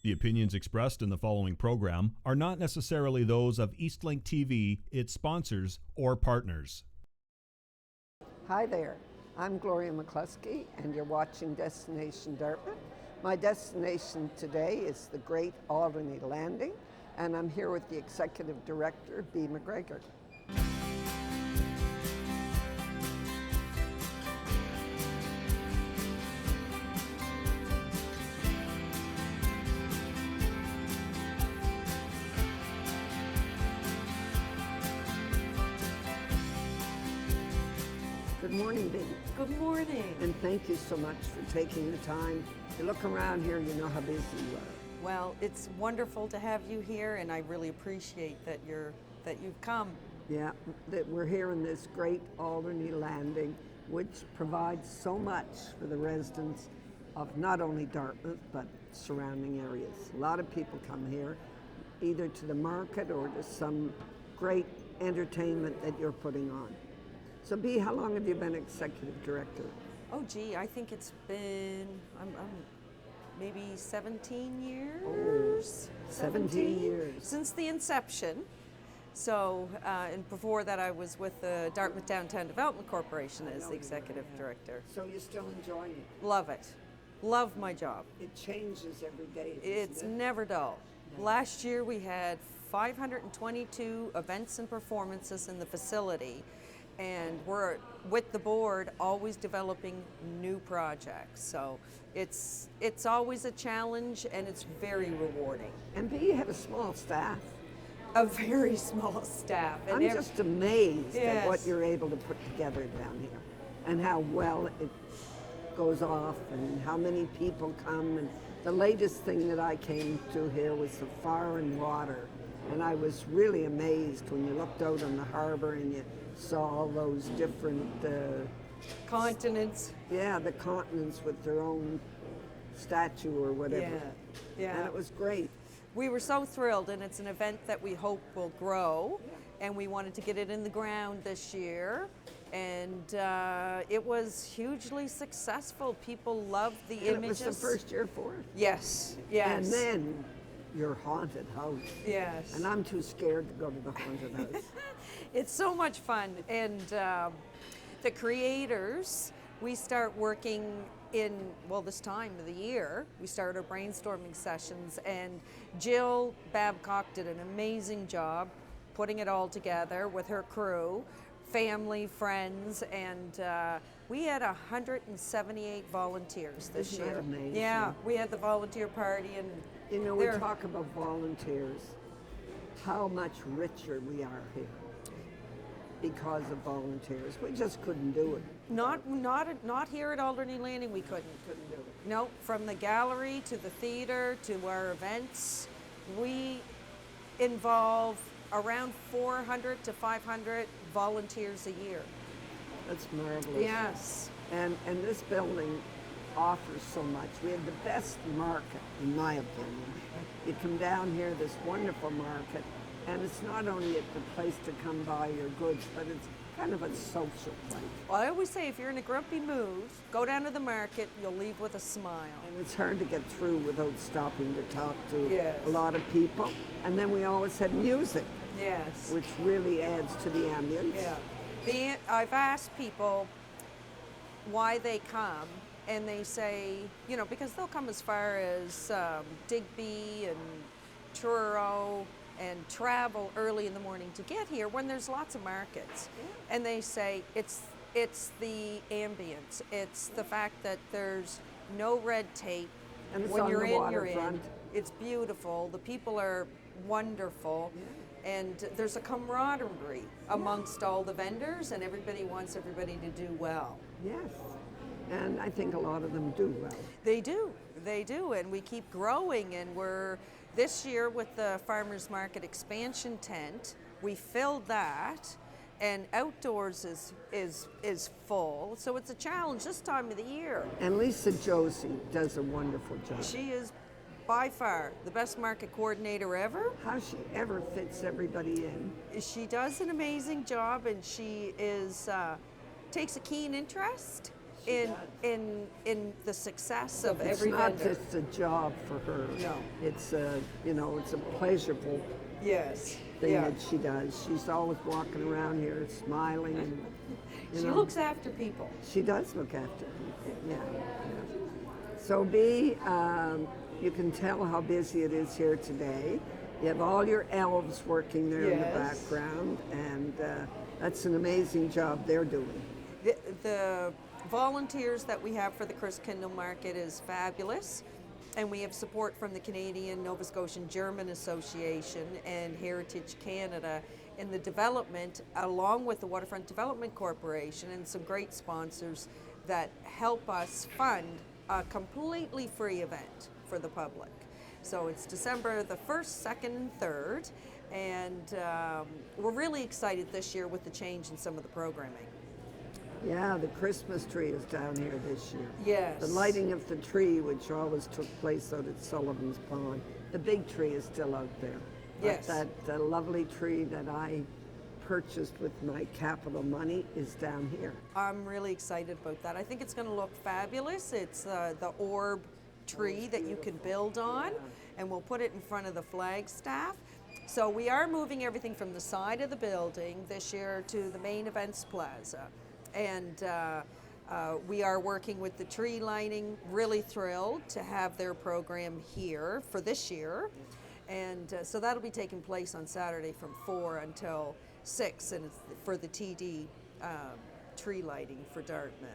The opinions expressed in the following program are not necessarily those of Eastlink TV, its sponsors, or partners. Hi there, I'm Gloria McCluskey and you're watching Destination Dartmouth. My destination today is the great Alderney Landing, and I'm here with the Executive Director, Bea MacGregor. Good morning, Bea. Good morning. And thank you so much for taking the time. You look around here, you know how busy you are. Well, it's wonderful to have you here, and I really appreciate that you've come. Yeah, that we're here in this great Alderney Landing, which provides so much for the residents of not only Dartmouth, but surrounding areas. A lot of people come here, either to the market or to some great entertainment that you're putting on. So Bea, how long have you been Executive Director? Oh gee, I think it's been, I'm maybe 17 years? Oh, 17 years. Since the inception. So, and before that I was with the Dartmouth Downtown Development Corporation as the Executive Director. So you're still enjoying it? Love it. Love my job. It changes every day. It's never dull. No. Last year we had 522 events and performances in the facility. And we're, with the board, always developing new projects. So it's always a challenge, and it's very rewarding. And Bea, you have a small staff. A very small staff. And I'm just amazed yes. at what you're able to put together down here, and how well it goes off, and how many people come. And the latest thing that I came to here was the fire and water. And I was really amazed when you looked out on the harbor and you saw all those different continents. Yeah, the continents with their own statue or whatever. Yeah. And it was great. We were so thrilled, and it's an event that we hope will grow, and we wanted to get it in the ground this year, and it was hugely successful. People loved the images. It was the first year for it? Yes. And then your haunted house. Yes. And I'm too scared to go to the haunted house. It's so much fun, and the creators, we start working in, well, this time of the year, we start our brainstorming sessions, and Jill Babcock did an amazing job putting it all together with her crew, family, friends, and we had 178 volunteers this year. Isn't that amazing? Yeah, we had the volunteer party, and you know, we talk about volunteers, how much richer we are here because of volunteers. We just couldn't do it. Not here at Alderney Landing, we couldn't do it. No, from the gallery to the theater to our events, we involve around 400 to 500 volunteers a year. That's marvelous. Yes. And this building offers so much. We have the best market, in my opinion. You come down here, this wonderful market, and it's not only the place to come buy your goods, but it's kind of a social place. Well, I always say if you're in a grumpy mood, go down to the market, you'll leave with a smile. And it's hard to get through without stopping to talk to yes. a lot of people. And then we always had music. Yes. Which really adds to the ambience. Yeah. I've asked people why they come, and they say, you know, because they'll come as far as Digby and Truro and travel early in the morning to get here when there's lots of markets. Yeah. And they say it's the ambience. It's the fact that there's no red tape. And it's when you're in, you're in. It's beautiful. The people are wonderful. Yeah. And there's a camaraderie amongst all the vendors, and everybody wants everybody to do well. Yes. And I think a lot of them do well. They do, and we keep growing, and we're, this year with the Farmers Market expansion tent, we filled that, and outdoors is full, so it's a challenge this time of the year. And Lisa Josie does a wonderful job. She is by far the best market coordinator ever. How she ever fits everybody in. She does an amazing job, and she is takes a keen interest in the success of It's every not vendor. just a job for her. No. It's a, it's a pleasurable Yes. thing Yeah. that she does. She's always walking around here smiling and, She looks after people. She does look after people, yeah. So Bea, you can tell how busy it is here today. You have all your elves working there in the Yes. background, and that's an amazing job they're doing. The volunteers that we have for the Christkindl Market is fabulous, and we have support from the Canadian, Nova Scotian, German Association and Heritage Canada in the development, along with the Waterfront Development Corporation and some great sponsors that help us fund a completely free event for the public. So it's December the 1st, 2nd, and 3rd, and we're really excited this year with the change in some of the programming. Yeah, the Christmas tree is down here this year. Yes. The lighting of the tree, which always took place out at Sullivan's Pond, the big tree is still out there. Yes. But that lovely tree that I purchased with my capital money is down here. I'm really excited about that. I think it's going to look fabulous. It's the orb tree that you can build on, and we'll put it in front of the Flagstaff. So we are moving everything from the side of the building this year to the main events plaza. And we are working with the tree lighting, really thrilled to have their program here for this year. And so that'll be taking place on Saturday from 4 until 6, and it's for the TD tree lighting for Dartmouth.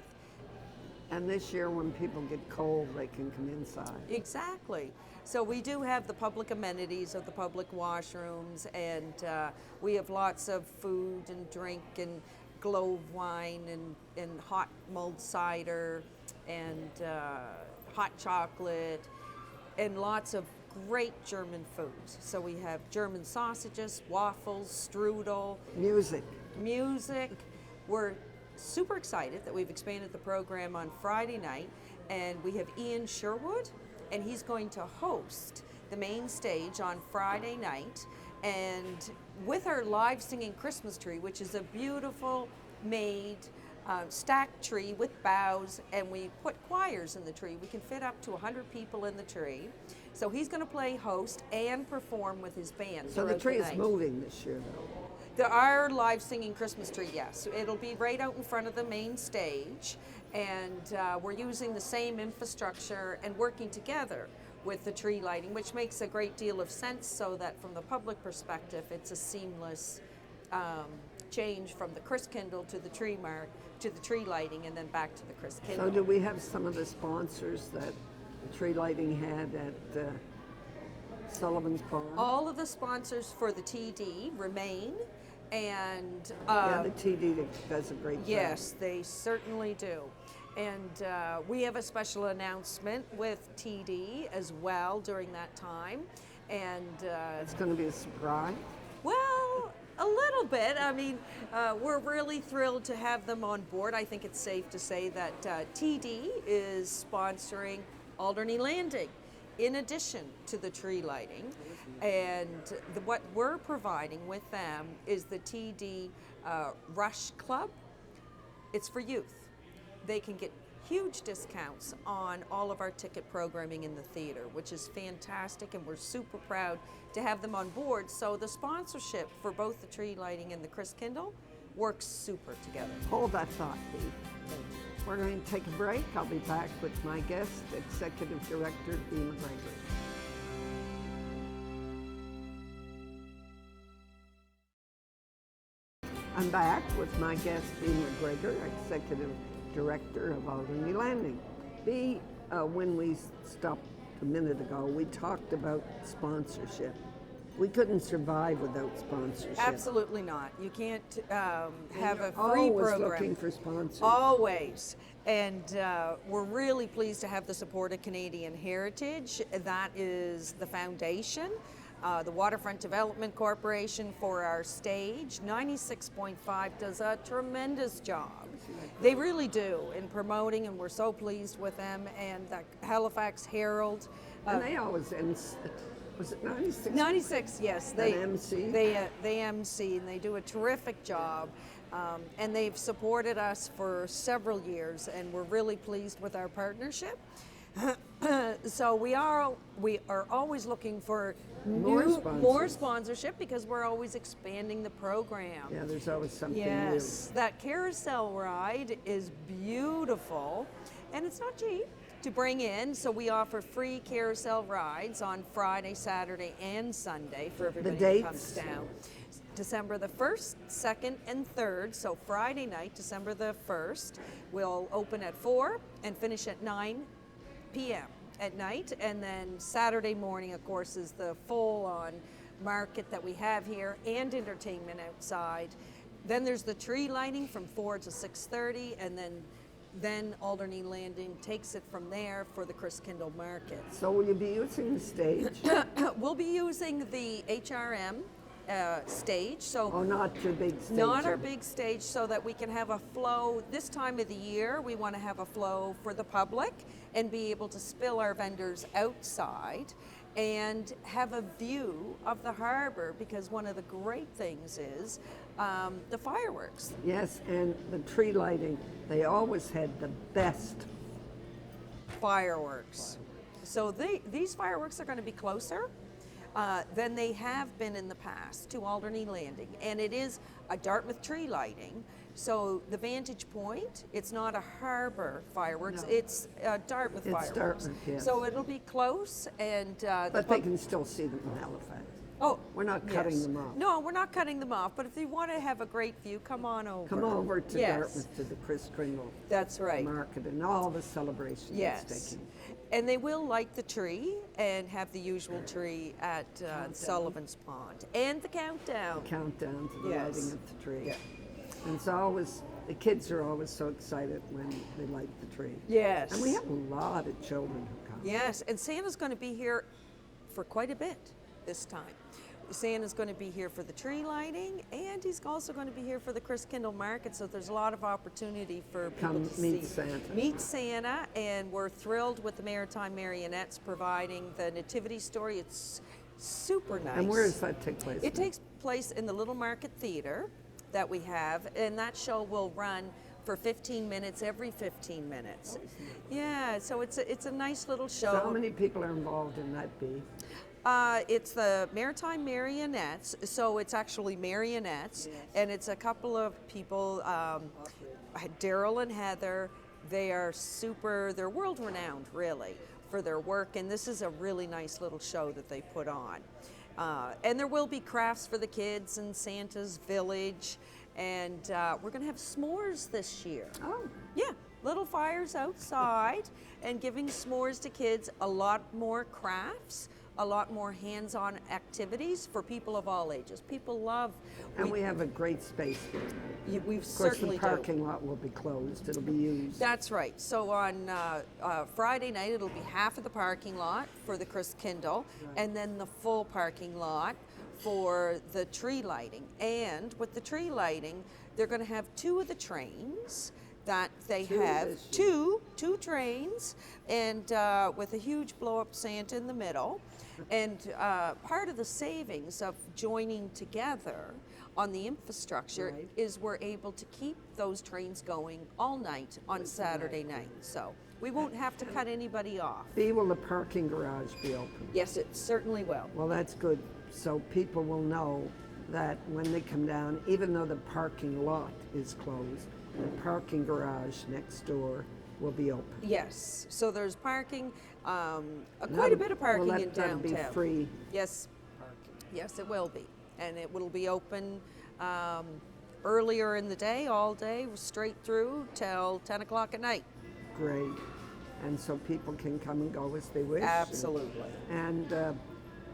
And this year, when people get cold, they can come inside. Exactly. So we do have the public amenities of the public washrooms, and we have lots of food and drink and Glove wine and hot mulled cider and hot chocolate and lots of great German foods. So we have German sausages, waffles, strudel, music. We're super excited that we've expanded the program on Friday night, and we have Ian Sherwood, and he's going to host the main stage on Friday night, and with our live singing Christmas tree, which is a beautiful made stacked tree with boughs, and we put choirs in the tree. We can fit up to 100 people in the tree. So he's going to play host and perform with his band. So the tree is night. moving this year, though. Our live singing Christmas tree, yes. It'll be right out in front of the main stage, and we're using the same infrastructure and working together with the tree lighting, which makes a great deal of sense, so that from the public perspective, it's a seamless change from the Christkindl to the tree mark to the tree lighting, and then back to the Christkindl. So do we have some of the sponsors that the tree lighting had at Sullivan's Pond? All of the sponsors for the TD remain, and yeah, the TD does a great job. yes, they certainly do. And we have a special announcement with TD as well during that time. And It's going to be a surprise. well, a little bit. I mean, we're really thrilled to have them on board. I think it's safe to say that TD is sponsoring Alderney Landing in addition to the tree lighting. And what we're providing with them is the TD Rush Club. It's for youth. They can get huge discounts on all of our ticket programming in the theater, which is fantastic, and we're super proud to have them on board. So the sponsorship for both the tree lighting and the Christkindl works super together. Hold that thought, Bea. We're going to take a break. I'll be back with my guest, Executive Director Bea MacGregor. I'm back with my guest, Bea MacGregor, Executive Director of Alderney Landing. Bea, when we stopped a minute ago, we talked about sponsorship. We couldn't survive without sponsorship. Absolutely not. You can't have a free Always program. looking for sponsors. Always. And we're really pleased to have the support of Canadian Heritage. That is the foundation. The Waterfront Development Corporation for our stage. 96.5 does a tremendous job. They really do in promoting, and we're so pleased with them. And the Halifax Herald. And they always end, was it 96? 96, yes. They MC? They MC, and they do a terrific job. And they've supported us for several years, and we're really pleased with our partnership. So we are always looking for more sponsorship because we're always expanding the program. Yeah, there's always something Yes, that carousel ride is beautiful, and it's not cheap to bring in. So we offer free carousel rides on Friday, Saturday, and Sunday for everybody who comes down. December the 1st, 2nd, and 3rd. So Friday night, December the 1st, we'll open at 4 and finish at 9 p.m. at night. And then Saturday morning, of course, is the full-on market that we have here and entertainment outside. Then there's the tree lighting from 4 to 6:30, and then Alderney Landing takes it from there for the Christkindle Market. So will you be using the stage? We'll be using the HRM stage. So Oh, not your big stage. not our big stage, so that we can have a flow. This time of the year, we want to have a flow for the public and be able to spill our vendors outside and have a view of the harbor, because one of the great things is the fireworks. Yes, and the tree lighting. They always had the best. Fireworks. So these fireworks are going to be closer than they have been in the past to Alderney Landing. And it is a Dartmouth tree lighting. So the vantage point, it's not a harbor fireworks, No. it's Dartmouth fireworks. Dartmouth, yes. So it'll be close, and But they can still see them in Halifax. Oh, We're not cutting them off. No, we're not cutting them off. But if you want to have a great view, come on over. Come over to Yes. Dartmouth to the Christkindle That's right. Market and all the celebrations Yes. that's taking. And they will light the tree and have the usual tree at Sullivan's Pond. And the countdown. Countdown to the Yes. lighting of the tree. Yeah. And it's always, the kids are always so excited when they light the tree. Yes. And we have a lot of children who come. Yes, and Santa's going to be here for quite a bit this time. Santa's going to be here for the tree lighting, and he's also going to be here for the Christkindle Market, so there's a lot of opportunity for people Come to meet see. Santa. Meet Santa, and we're thrilled with the Maritime Marionettes providing the nativity story. It's super nice. And where does that take place? It takes place in the Little Market Theater that we have, and that show will run for 15 minutes every 15 minutes. Yeah, so it's a nice little show. So how many people are involved in that, Bea? It's the Maritime Marionettes, so it's actually marionettes, and it's a couple of people, Daryl and Heather. They're world renowned, really, for their work, and this is a really nice little show that they put on. And there will be crafts for the kids in Santa's Village, and we're going to have s'mores this year. Oh, Yeah, little fires outside and giving s'mores to kids, a lot more crafts, a lot more hands-on activities for people of all ages. People love. and we have a great space here. We Of course, certainly the do. parking lot will be closed. It'll be used. That's right. So on Friday night, it'll be half of the parking lot for the Christkindle, and then the full parking lot for the tree lighting. And with the tree lighting, they're going to have two of the trains that they Two have. this year. Two trains, and with a huge blow-up Santa in the middle. And part of the savings of joining together on the infrastructure Right. is we're able to keep those trains going all night on Saturday night. So we won't have to cut anybody off. Bea, will the parking garage be open? Yes, it certainly will. Well, that's good. So people will know that when they come down, even though the parking lot is closed, the parking garage next door will be open. Yes, so there's parking, quite a bit of parking in That'll downtown. be free. Yes, yes, it will be, and it will be open earlier in the day, all day, straight through till 10 o'clock at night. Great. And so people can come and go as they wish. Absolutely. And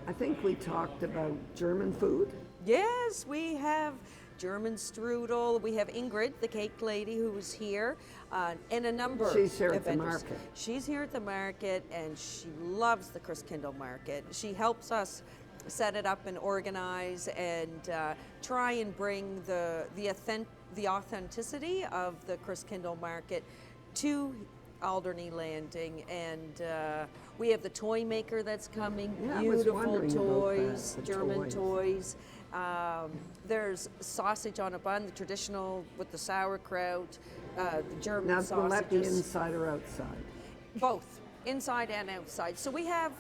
I think we talked about German food. Yes, we have German strudel. We have Ingrid, the cake lady, who is here, and a number She's here of at the vendors. market. She's here at the market, and she loves the Christkindle Market. She helps us set it up and organize and try and bring the authenticity of the Christkindle Market to Alderney Landing, and we have the toy maker that's coming. Yeah, I was Beautiful wondering about toys, that, the German toys. There's sausage on a bun, the traditional with the sauerkraut, the German Now, sausages. will that be inside or outside? Both, inside and outside. So we have,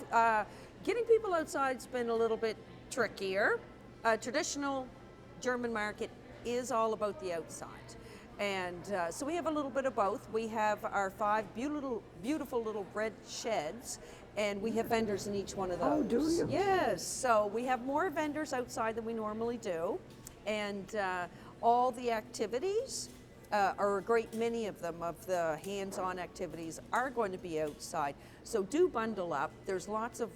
getting people outside's been a little bit trickier. Traditional German market is all about the outside. And so we have a little bit of both. We have our 5 beautiful little red sheds, and we have vendors in each one of those. Oh, do you? Yes, so we have more vendors outside than we normally do. And all the activities, or a great many of them, of the hands-on activities, are going to be outside. So do bundle up. There's lots of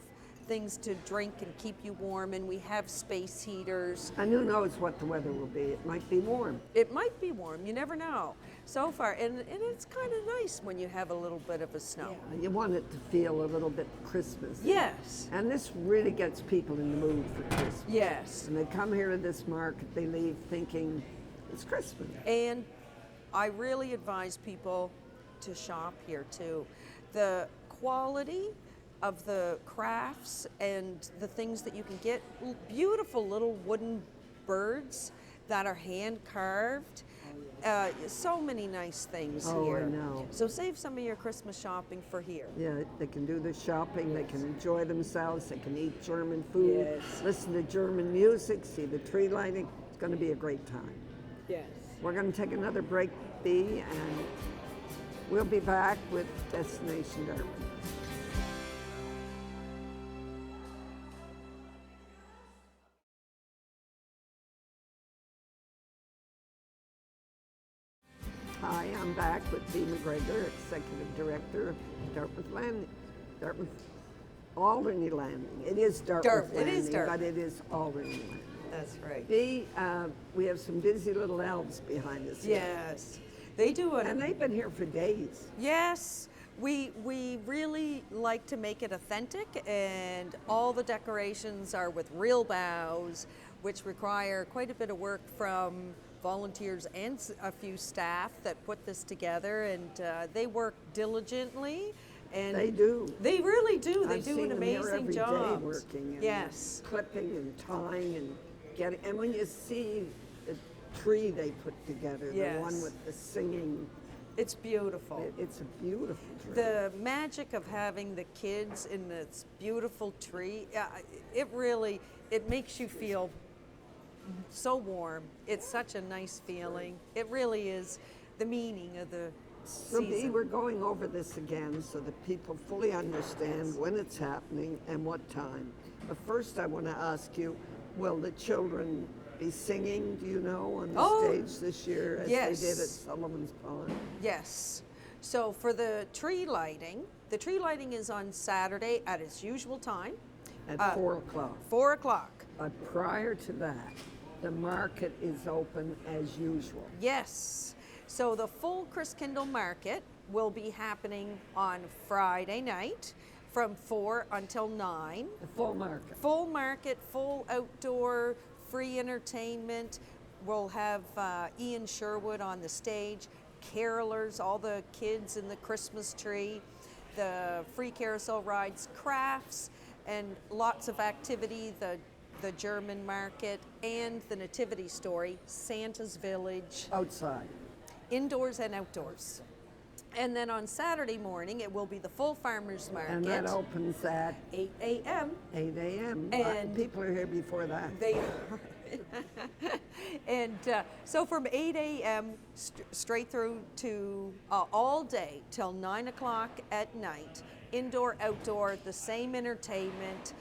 things to drink and keep you warm, and we have space heaters. And who knows what the weather will be? It might be warm. It might be warm, you never know. So far, and it's kind of nice when you have a little bit of a snow. You want it to feel a little bit Christmas. Yes. And this really gets people in the mood for Christmas. Yes. When they come here to this market, they leave thinking it's Christmas. And I really advise people to shop here too. The quality of the crafts and the things that you can get, beautiful little wooden birds that are hand carved. So many nice things here. Oh, I know. So save some of your Christmas shopping for here. Yeah, they can do the shopping, they can enjoy themselves, they can eat German food, Yes. listen to German music, see the tree lighting. It's going to be a great time. Yes. We're going to take another break, Bea, and we'll be back with Destination Dartmouth. Hi, I'm back with Bea MacGregor, Executive Director of Dartmouth Alderney Landing. It is Dartmouth Landing, it is Dartmouth. but it is Alderney Landing. That's right. Bea, we have some busy little elves behind us here. Yes. They do it. And they've been here for days. Yes, we really like to make it authentic, and all the decorations are with real boughs, which require quite a bit of work from volunteers and a few staff that put this together, and they work diligently. And They do. They really do. They I've do seen an them here amazing every job. day working and Yes. clipping and tying and getting. And when you see the tree they put together, Yes. the one with the singing, It's beautiful. it's a beautiful tree. The magic of having the kids in this beautiful tree, it makes you feel so warm. It's such a nice feeling. It really is the meaning of the So Bea, season. we're going over this again so that people fully understand when it's happening and what time. But first I want to ask you, will the children be singing, do you know, on the stage this year as yes. they did at Sullivan's Pond? Yes. So for the tree lighting is on Saturday at its usual time. At 4 o'clock. 4 o'clock. But prior to that, the market is open as usual. Yes. So the full Christkindle market will be happening on Friday night from 4 until 9. The full market. Full market, full outdoor, free entertainment. We'll have Ian Sherwood on the stage, carolers, all the kids in the Christmas tree, the free carousel rides, crafts, and lots of activity, the German market, and the nativity story, Santa's Village, Outside. indoors and outdoors. And then on Saturday morning, it will be the full farmers market. And that opens at 8 a.m. 8 a.m. And people are here before that. They are. And so from 8 a.m. Straight through to all day till 9 o'clock at night, indoor, outdoor, the same entertainment,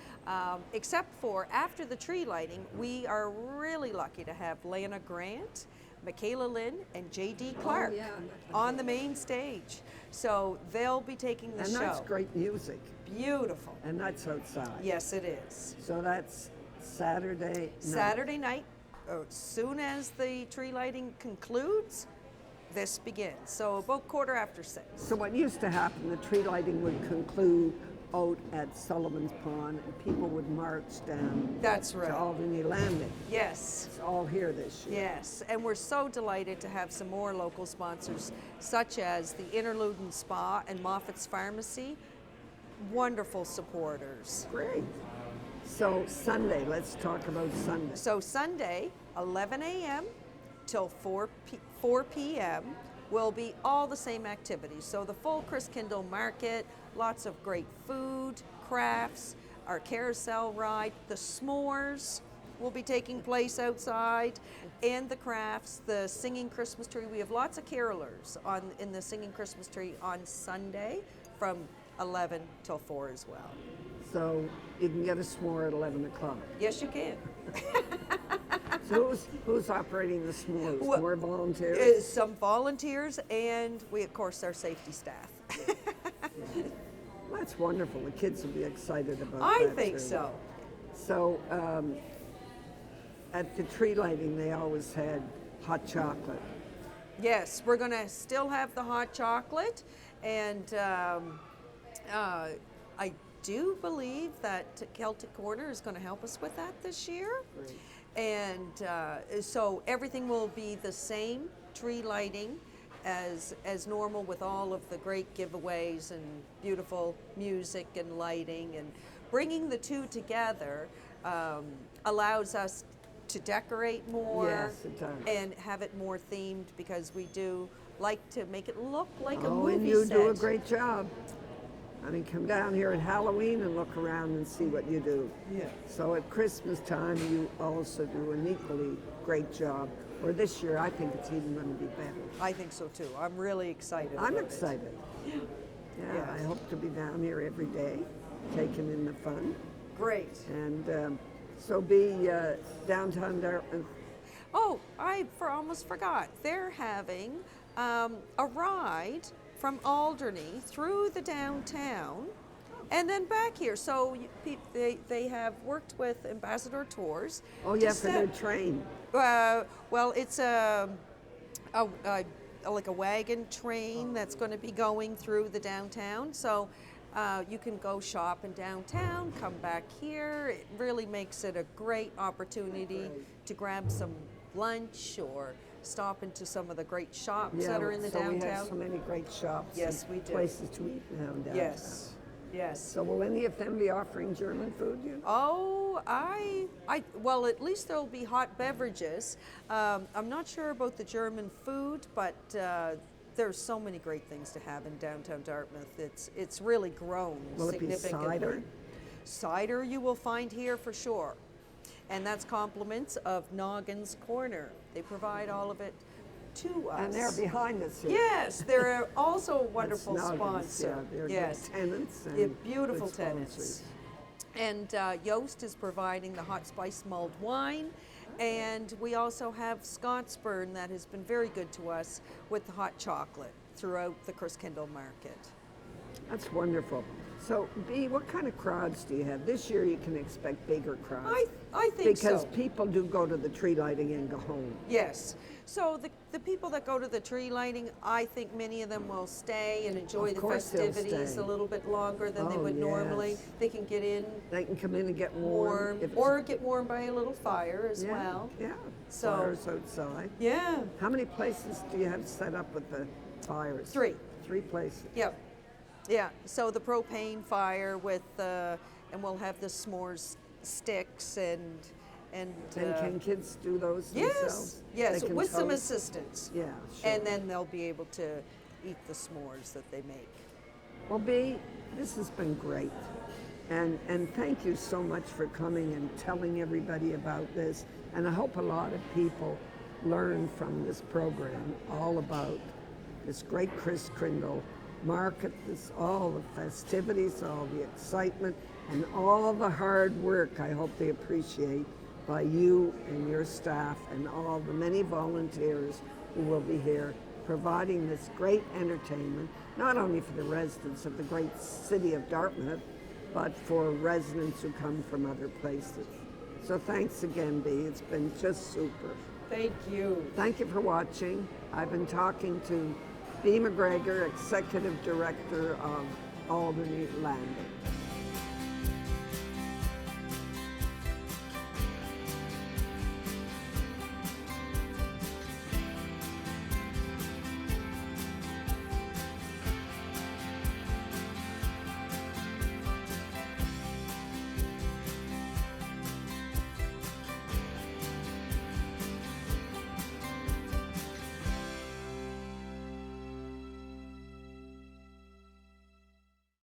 except for after the tree lighting, we are really lucky to have Lana Grant, Michaela Lynn, and J.D. Clark yeah. on the main stage. So they'll be taking the show. And that's great music. Beautiful. And that's outside. Yes, it is. So that's Saturday night. Saturday night, as soon as the tree lighting concludes, this begins. So about 6:15. So what used to happen, the tree lighting would conclude out at Sullivan's Pond, and people would march down That's right. to Alderney Landing. Yes. It's all here this year. Yes, and we're so delighted to have some more local sponsors, such as the Interlude and Spa and Moffat's Pharmacy. Wonderful supporters. Great. So Sunday, let's talk about Sunday. So Sunday, 11 a.m. till 4 p.m. will be all the same activities. So the full Christkindle market, lots of great food, crafts, our carousel ride, the s'mores will be taking place outside, and the crafts, the singing Christmas tree. We have lots of carolers in the singing Christmas tree on Sunday from 11 till 4 as well. So you can get a s'more at 11 o'clock. Yes, you can. So who's operating the s'mores? Well, More volunteers? Some volunteers, and we, of course, our safety staff. That's wonderful. The kids will be excited about I that. think too. so. So at the tree lighting, they always had hot chocolate. Yes, we're going to still have the hot chocolate, and I do believe that Celtic Corner is going to help us with that this year. Great. And so everything will be the same tree lighting as normal, with all of the great giveaways and beautiful music and lighting. And bringing the two together allows us to decorate more. Yes, it does. And have it more themed, because we do like to make it look like a Oh, movie and you set. do a great job. I mean, come down here at Halloween and look around and see what you do. Yeah. So at Christmas time, you also do an equally great job. Or this year, I think it's even going to be better. I think so too. I'm really excited. I'm about it. excited. Yeah, Yes. I hope to be down here every day, taking in the fun. Great. And so be downtown Dartmouth. Oh, I almost forgot. They're having a ride from Alderney through the downtown and then back here. So they have worked with Ambassador Tours. Oh, to yeah, for their set- train. well, it's like a wagon train that's going to be going through the downtown. So you can go shop in downtown, come back here. It really makes it a great opportunity to grab some lunch or stop into some of the great shops that are in the so downtown. we have so many great shops. Yes, and we do. Places to eat now downtown. Yes, yes. So will any of them be offering German food? Oh, well, at least there'll be hot beverages. I'm not sure about the German food, but there's so many great things to have in downtown Dartmouth. It's really grown Will it be significantly. cider? Cider you will find here for sure. And that's compliments of Noggin's Corner. They provide all of it to us. And they're behind us here. Yes, they're also a wonderful That's Noggins, sponsor. Yeah, they're yes. good tenants. And Yeah, beautiful good tenants. sponsors. And Yoast is providing the hot spice mulled wine. And we also have Scottsburn that has been very good to us with the hot chocolate throughout the Christkindle market. That's wonderful. So, Bea, what kind of crowds do you have? This year you can expect bigger crowds. I think because so. people do go to the tree lighting and go home. Yes. So the people that go to the tree lighting, I think many of them will stay and enjoy Of the course they'll festivities stay. a little bit longer than they Oh, would normally. yes. They can get in They can come in and get warm. warm, if it's- or get warm by a little fire as yeah, well. Yeah, So- fires outside. Yeah. How many places do you have set up with the fires? 3. 3 places. Yep. Yeah. So the propane fire with and we'll have the s'mores sticks and Can kids do those themselves? yes, They can with some toast? assistance. Yeah, sure. And then they'll be able to eat the s'mores that they make. Well, Bea, this has been great. And thank you so much for coming and telling everybody about this. And I hope a lot of people learn from this program all about this great Christkindle market, all the festivities, all the excitement, and all the hard work I hope they appreciate by you and your staff and all the many volunteers who will be here providing this great entertainment, not only for the residents of the great city of Dartmouth, but for residents who come from other places. So thanks again, Bea. It's been just super. Thank you. Thank you for watching. I've been talking to Bea MacGregor, Executive Director of Alderney Landing.